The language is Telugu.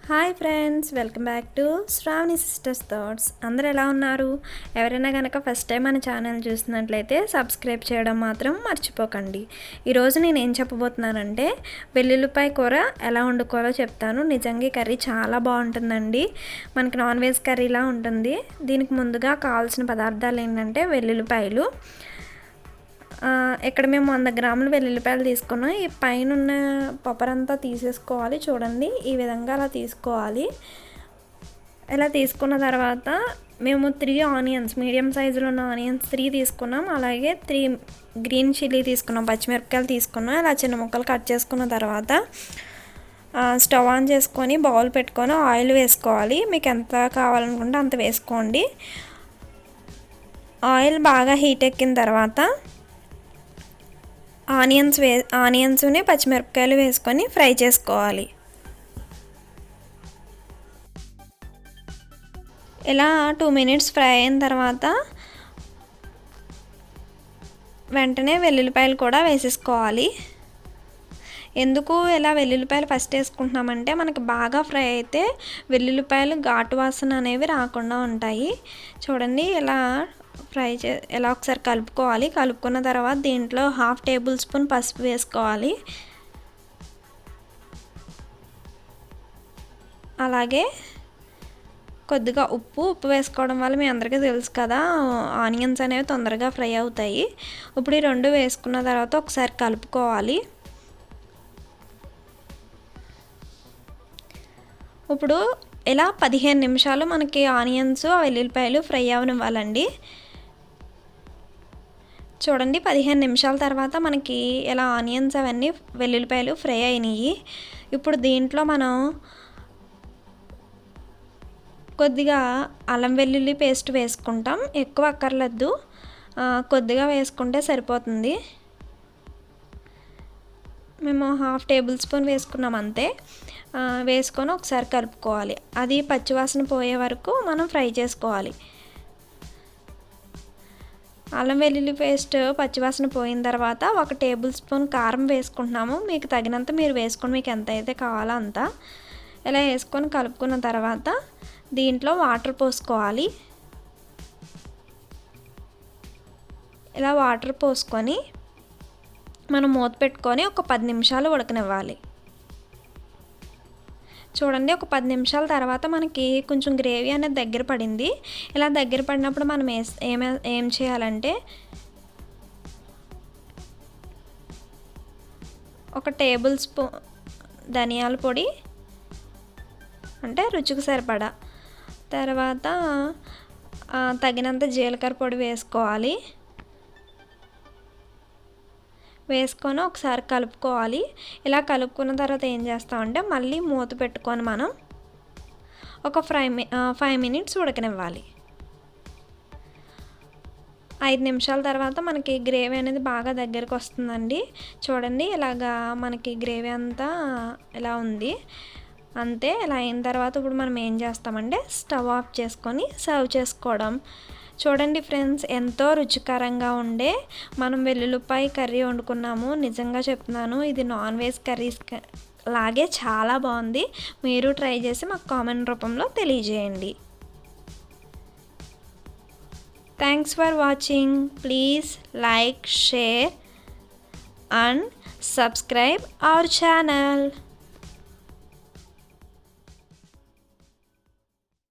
Hi friends, welcome back to Shravani sisters thoughts. అందరూ ఎలా ఉన్నారు? ఎవరైనా కనుక ఫస్ట్ టైం మన ఛానల్ చూసినట్లయితే సబ్స్క్రైబ్ చేయడం మాత్రం మర్చిపోకండి. ఈరోజు నేను ఏం చెప్పబోతున్నానంటే వెల్లుల్లిపాయ కూర ఎలా వండుకోవాలో చెప్తాను. నిజంగా కర్రీ చాలా బాగుంటుందండి. మనకి నాన్ వెజ్ కర్రీలా ఉంటుంది. దీనికి ముందుగా కావాల్సిన పదార్థాలు ఏంటంటే వెల్లుల్లిపాయలు. ఇక్కడ మేము 100 గ్రాములు వెల్లుల్లిపాయలు తీసుకున్నాం. ఈ పైన ఉన్న పొపరంతా తీసేసుకోవాలి. చూడండి, ఈ విధంగా అలా తీసుకోవాలి. ఇలా తీసుకున్న తర్వాత మేము 3 ఆనియన్స్, మీడియం సైజులో ఉన్న ఆనియన్స్ 3 తీసుకున్నాం. అలాగే 3 గ్రీన్ చిల్లీ తీసుకున్నాం, పచ్చిమిరపకాయలు తీసుకున్నాం. ఇలా చిన్న ముక్కలు కట్ చేసుకున్న తర్వాత స్టవ్ ఆన్ చేసుకొని బౌల్ పెట్టుకొని ఆయిల్ వేసుకోవాలి. మీకు ఎంత కావాలనుకుంటే అంత వేసుకోండి. ఆయిల్ బాగా హీట్ ఎక్కిన తర్వాత ఆనియన్స్ని పచ్చిమిరపకాయలు వేసుకొని ఫ్రై చేసుకోవాలి. ఇలా 2 మినిట్స్ ఫ్రై అయిన తర్వాత వెంటనే వెల్లుల్లిపాయలు కూడా వేసేసుకోవాలి. ఎందుకు ఇలా వెల్లుల్లిపాయలు ఫస్ట్ వేసుకుంటున్నామంటే మనకి బాగా ఫ్రై అయితే వెల్లుల్లిపాయలు ఘాటు వాసన అనేవి రాకుండా ఉంటాయి. చూడండి, ఇలా ఒకసారి కలుపుకోవాలి. కలుపుకున్న తర్వాత దీంట్లో 1/2 టేబుల్ స్పూన్ పసుపు వేసుకోవాలి. అలాగే కొద్దిగా ఉప్పు వేసుకోవడం వల్ల మీ అందరికీ తెలుసు కదా, ఆనియన్స్ అనేవి తొందరగా ఫ్రై అవుతాయి. ఇప్పుడు ఈ 2 వేసుకున్న తర్వాత ఒకసారి కలుపుకోవాలి. ఇప్పుడు ఇలా 15 నిమిషాలు మనకి ఆనియన్స్ వెల్లుల్లిపాయలు ఫ్రై అవనివ్వాలండి. చూడండి, 15 నిమిషాల తర్వాత మనకి ఇలా ఆనియన్స్ అవన్నీ వెల్లుల్లిపాయలు ఫ్రై అయినాయి. ఇప్పుడు దీంట్లో మనం కొద్దిగా అల్లం వెల్లుల్లి పేస్ట్ వేసుకుంటాం. ఎక్కువ అక్కర్లేదు, కొద్దిగా వేసుకుంటే సరిపోతుంది. మేము 1/2 టేబుల్ స్పూన్ వేసుకున్నాం అంతే. వేసుకొని ఒకసారి కలుపుకోవాలి. అది పచ్చివాసన పోయే వరకు మనం ఫ్రై చేసుకోవాలి. అల్లం వెల్లుల్లి పేస్ట్ పచ్చివాసన పోయిన తర్వాత 1 టేబుల్ స్పూన్ కారం వేసుకుంటున్నాము. మీకు తగినంత మీరు వేసుకొని, మీకు ఎంత అయితే కావాలో అంత. ఇలా వేసుకొని కలుపుకున్న తర్వాత దీంట్లో వాటర్ పోసుకోవాలి. ఇలా వాటర్ పోసుకొని మనం మూత పెట్టుకొని ఒక 10 నిమిషాలు ఉడకనివ్వాలి. చూడండి, ఒక 10 నిమిషాల తర్వాత మనకి కొంచెం గ్రేవీ అనేది దగ్గర పడింది. ఇలా దగ్గర పడినప్పుడు మనం ఏం చేయాలంటే 1 టేబుల్ స్పూన్ ధనియాల పొడి, అంటే రుచికి సరిపడా, తర్వాత తగినంత జీలకర్ర పొడి వేసుకోవాలి. వేసుకొని ఒకసారి కలుపుకోవాలి. ఇలా కలుపుకున్న తర్వాత ఏం చేస్తామంటే మళ్ళీ మూత పెట్టుకొని మనం ఒక 5 మినిట్స్ ఉడకనివ్వాలి. 5 నిమిషాల తర్వాత మనకి గ్రేవీ అనేది బాగా దగ్గరకు వస్తుందండి. చూడండి, ఇలాగా మనకి గ్రేవీ అంతా ఇలా ఉంది అంతే. ఇలా అయిన తర్వాత ఇప్పుడు మనం ఏం చేస్తామంటే స్టవ్ ఆఫ్ చేసుకొని సర్వ్ చేసుకోవడం. చూడండి ఫ్రెండ్స్, ఎంతో రుచికరంగా ఉండే మనం వెల్లుల్లిపాయ కర్రీ వండుకున్నాము. నిజంగా చెప్తున్నాను, ఇది నాన్ వెజ్ కర్రీస్ లాగే చాలా బాగుంది. మీరు ట్రై చేసి మాకు కామెంట్ రూపంలో తెలియజేయండి. Thanks for watching. Please like, share and subscribe our channel.